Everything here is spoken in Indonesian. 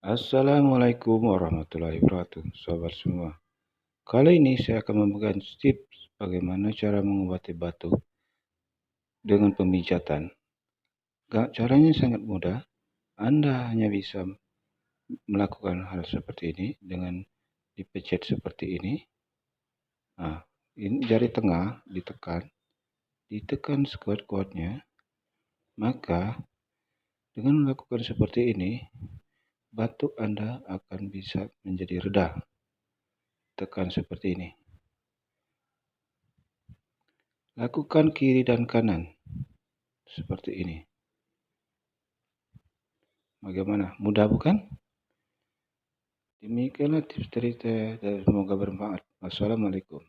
Assalamualaikum warahmatullahi wabarakatuh, sobat semua. Kali ini saya akan memberikan tips bagaimana cara mengobati batuk dengan pemijatan. Caranya sangat mudah. Anda hanya bisa melakukan hal seperti ini dengan dipencet seperti ini. Nah, ini jari tengah ditekan sekuat-kuatnya. Maka dengan melakukan seperti ini, batuk Anda akan bisa menjadi reda. Tekan seperti ini. Lakukan kiri dan kanan seperti ini. Bagaimana? Mudah bukan? Demikianlah tips dari saya dan semoga bermanfaat. Wassalamualaikum.